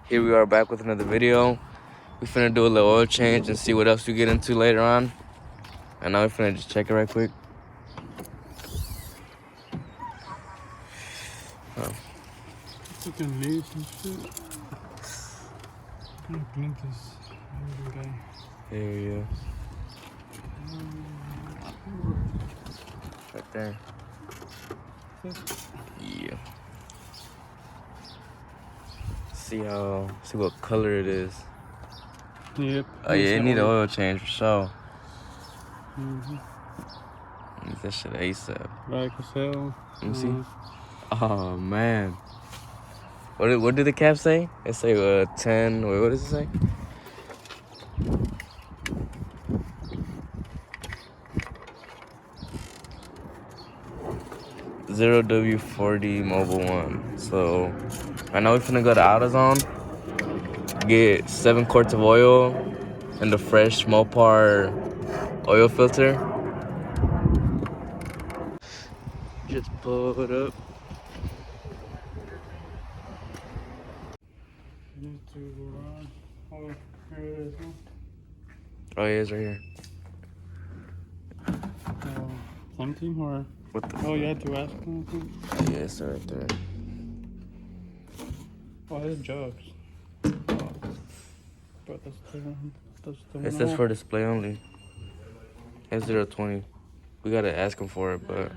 Here we are back with another video. We finna do a little oil change and see what else we get into later on. And now we finna just check it right quick. Oh. Fucking leaves and shit. I'm gonna clean this guy. There you go. Right there. Yeah. See what color it is. Yep. Oh yeah, it need an oil change for sure. Need that shit ASAP. Like I said. Let me see. Oh man. What did the cap say? It say 10. Wait, what does it say? W40 Mobile 1. So right now we finna go to AutoZone, get 7 quarts of oil and the fresh Mopar oil filter. Just pull it up. Need to go around. Oh, here it is. Oh yeah, it's right here. Something or? What the? Oh, you had to ask something? Oh yeah, it's right there. Oh, it's jugs. Oh. But that's the It says for display only. S020. We gotta ask him for it, but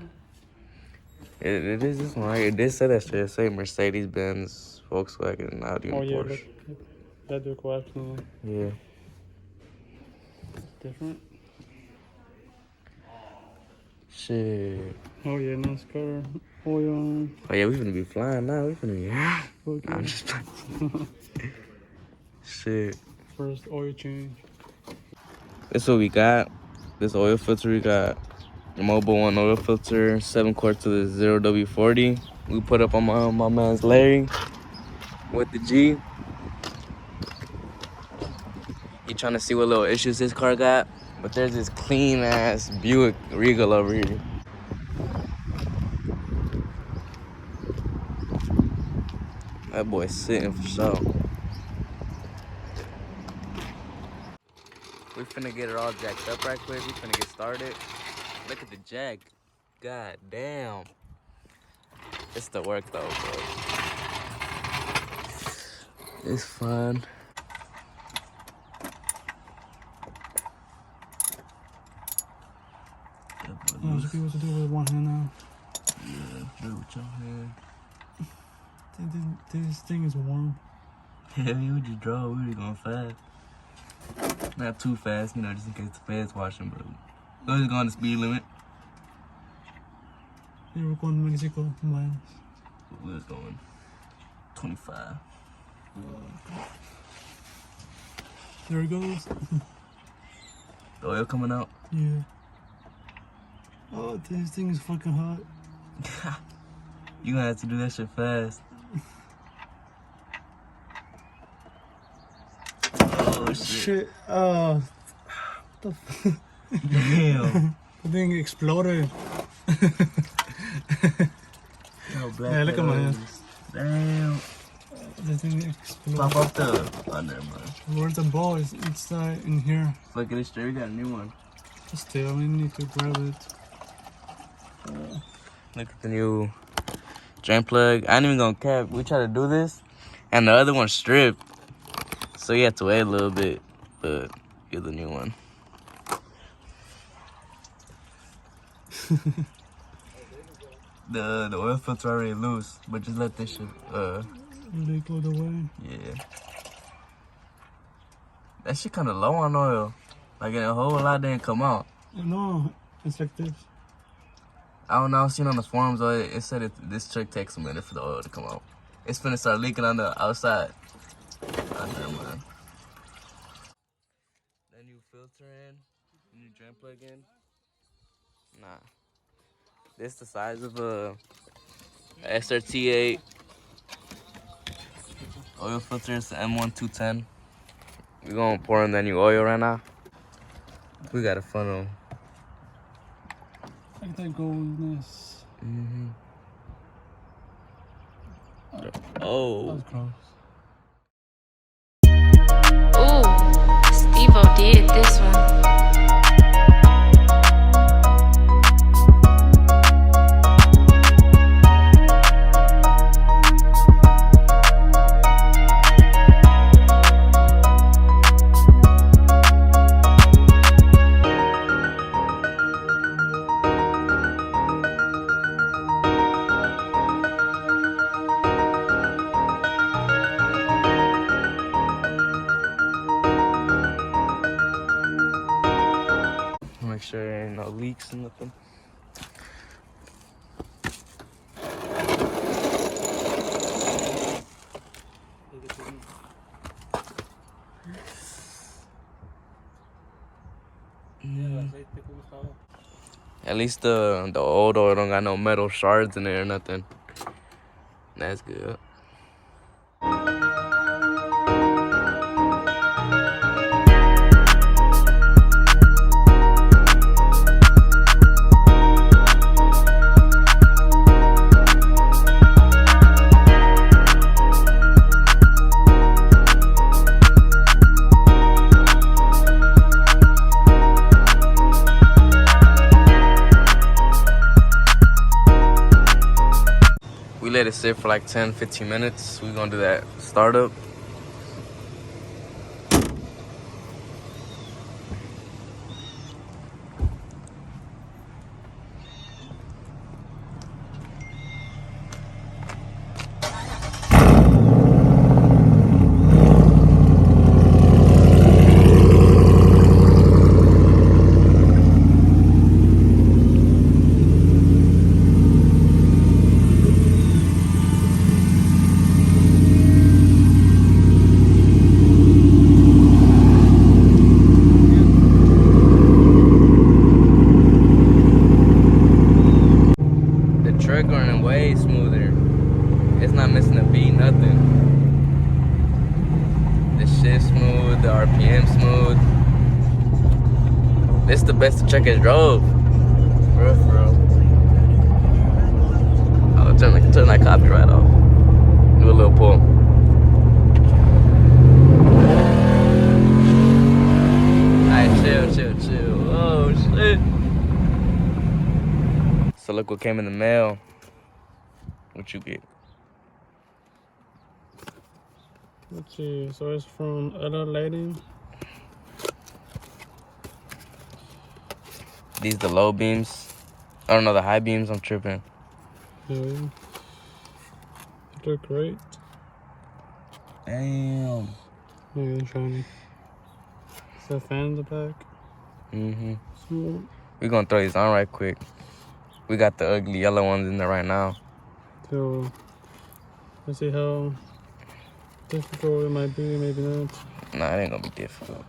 it is this one right. It did say that shit. It say Mercedes Benz, Volkswagen, Audi, and Porsche. That the question. Yeah. Different. Shit. Oh yeah, NASCAR oil. Oh yeah, we finna be flying now. We finna be. Okay. Nah, I'm just playing. Shit. First oil change. This what we got. This oil filter we got. The Mobile 1 oil filter, 7 quarts of the 0W40. We put up on my man's Larry with the G. He trying to see what little issues his car got. But there's this clean ass Buick Regal over here. That boy's sitting for sure. We finna get it all jacked up right quick. We finna get started. Look at the jack. God damn. It's the work though, bro. It's fun. Oh, so people to do with one hand now. Yeah, do it with your hand. This thing is warm. Yeah, we just drove. We were going fast. Not too fast, you know, just in case the feds watching, but we was going the speed limit. We were going Mexico miles. We was going 25. There it goes. The oil coming out? Yeah. Oh, this thing is fucking hot. You gonna have to do that shit fast. Oh shit. What the fuck? Damn. The thing exploded. Yeah, look at my hand. Damn. The thing exploded. Pop up the. Oh, never mind. Where's the ball? It's inside in here. Look at this straight. We got a new one. Still, we need to grab it. Look at the new drain plug. I ain't even gonna cap. We tried to do this, and the other one stripped. So you have to wait a little bit, but get the new one. The oil filter already loose, but just let this shit Leak all the way. yeah. That shit kinda low on oil. Like a whole lot didn't come out. No, it's like this. I don't know, I've seen on the forums it said this trick takes a minute for the oil to come out. It's finna start leaking on the outside. Oh, never mind. That new filter in, new drain plug in. Nah. This the size of a SRT8. Oil filter is the M1210. We're gonna pour in that new oil right now. We got a funnel. Like that goldness. Oh. That was gross. this one. Make sure there ain't no leaks or nothing. At least the old oil don't got no metal shards in there or nothing. That's good. We let it sit for like 10-15 minutes. We're gonna do that startup. Truck running way smoother. It's not missing a beat, nothing. The shit smooth, the RPM smooth. This is the best the truck has drove. For real. I'll turn that copyright off. Do a little pull. Alright, chill. Oh shit. So look what came in the mail. What you get? Let's see. So it's from Ella Lighting. These the low beams. I don't know, the high beams, I'm tripping. Yeah. They look great. Damn. Yeah, they're shiny. Is that fan in the back? Mm-hmm. Smooth. We're gonna throw these on right quick. We got the ugly yellow ones in there right now. So let's see how difficult it might be, maybe not. Nah, it ain't gonna be difficult.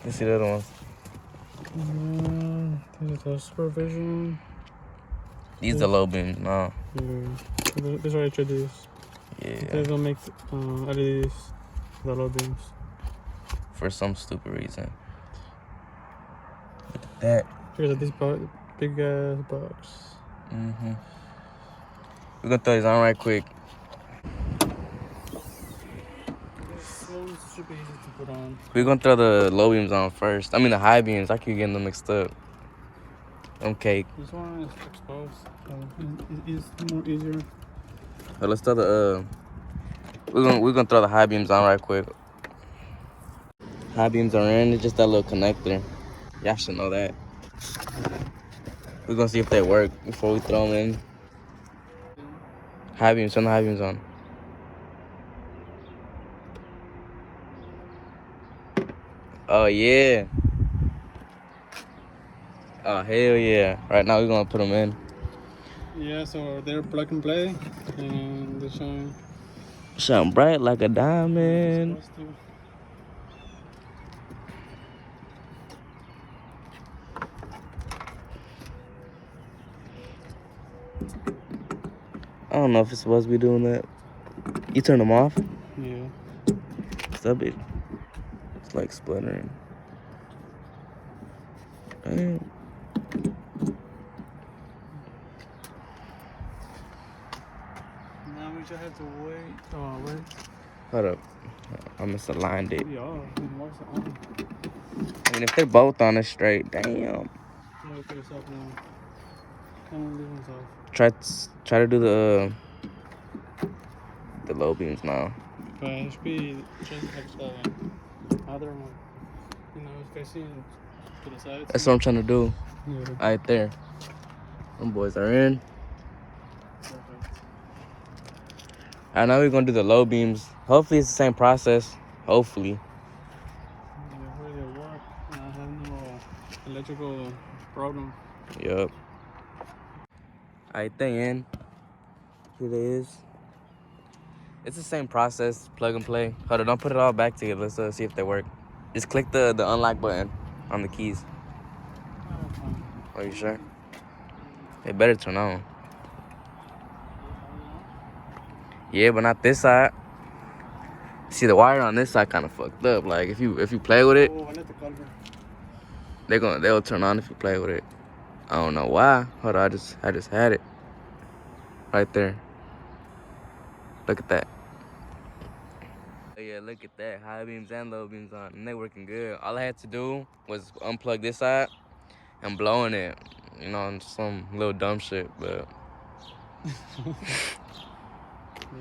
Let's see the other ones. These are supervision. These the low beams, no. Yeah. These are HIDs. Yeah. They don't make LEDs, the low beams. For some stupid reason. Look at that. Here's this big ass box. Mm-hmm. We're gonna throw these on right quick. This one's super easy to put on. We're gonna throw the low beams on first. I mean the high beams. I keep getting them mixed up. Okay. This one is exposed, so it's more easier. But let's throw the we're gonna throw the high beams on right quick. High beams are in. It's just that little connector. Y'all should know that. We're gonna see if they work before we throw them in. High beams, turn the high beams on. Oh yeah. Oh hell yeah. Right now we're gonna put them in. Yeah, so they're plug and play, and they Shine bright like a diamond. I don't know if it's supposed to be doing that. You turn them off? Yeah. Stop it. It's like splintering. Damn. Now we just have to wait. Oh, wait. Hold up. I misaligned it. Yeah, what's on? I mean, if they're both on it straight, damn. Look at yourself now. Come on, leave us off. Try to do the low beams now. But it should be just like the other one. You know, facing to the sides. That's what I'm trying to do. Yeah. Right there. Them boys are in. Perfect. And now we're gonna do the low beams. Hopefully it's the same process. Hopefully. Yeah, hopefully it work. I have no electrical problem. Yup. Alright, they in. Here it is. It's the same process, plug and play. Hold on, don't put it all back together. Let's see if they work. Just click the unlock button on the keys. Are you sure? They better turn on. Yeah, but not this side. See, the wire on this side kind of fucked up. Like if you play with it, Oh, I like the color. they'll turn on if you play with it. I don't know why. Hold on, I just had it right there. Look at that. Oh yeah, look at that. High beams and low beams on, and they working good. All I had to do was unplug this side and blowing it. You know, on some little dumb shit, but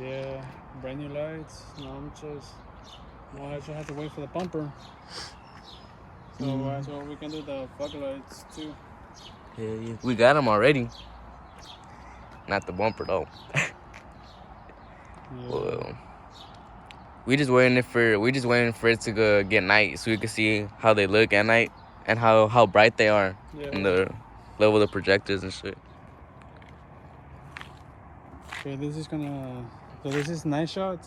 Yeah, brand new lights. No, I'm just. Well, I just have to wait for the bumper. So we can do the fog lights too. yeah, we got them already. Not the bumper though. Yeah. Well, we just waiting for it to go get night so we can see how they look at night and how bright they are and the level of the projectors and shit. Okay, this is gonna. So this is night shot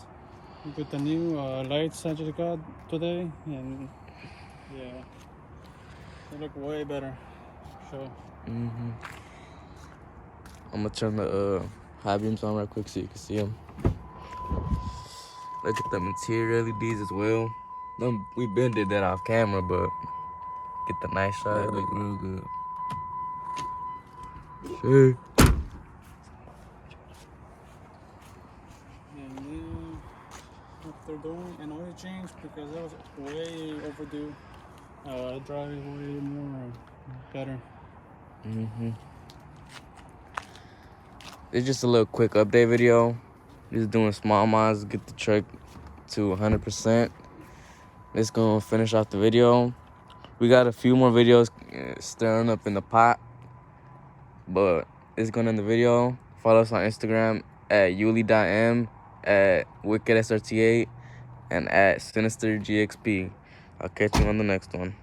with the new lights I just got today, and yeah, they look way better. So. I'm gonna turn the high beams on real quick so you can see them. Look at the interior LEDs as well. We been did that off camera, but get the nice shot. It look real good. Shit. And then after doing an oil change because that was way overdue, drive way more better. It's just a little quick update video. Just doing small mods, get the truck to 100%. It's gonna finish off the video. We got a few more videos stirring up in the pot, but it's going in the video. Follow us on Instagram at yuli.m, at wickedsrt8, and at sinistergxp. I'll catch you on the next one.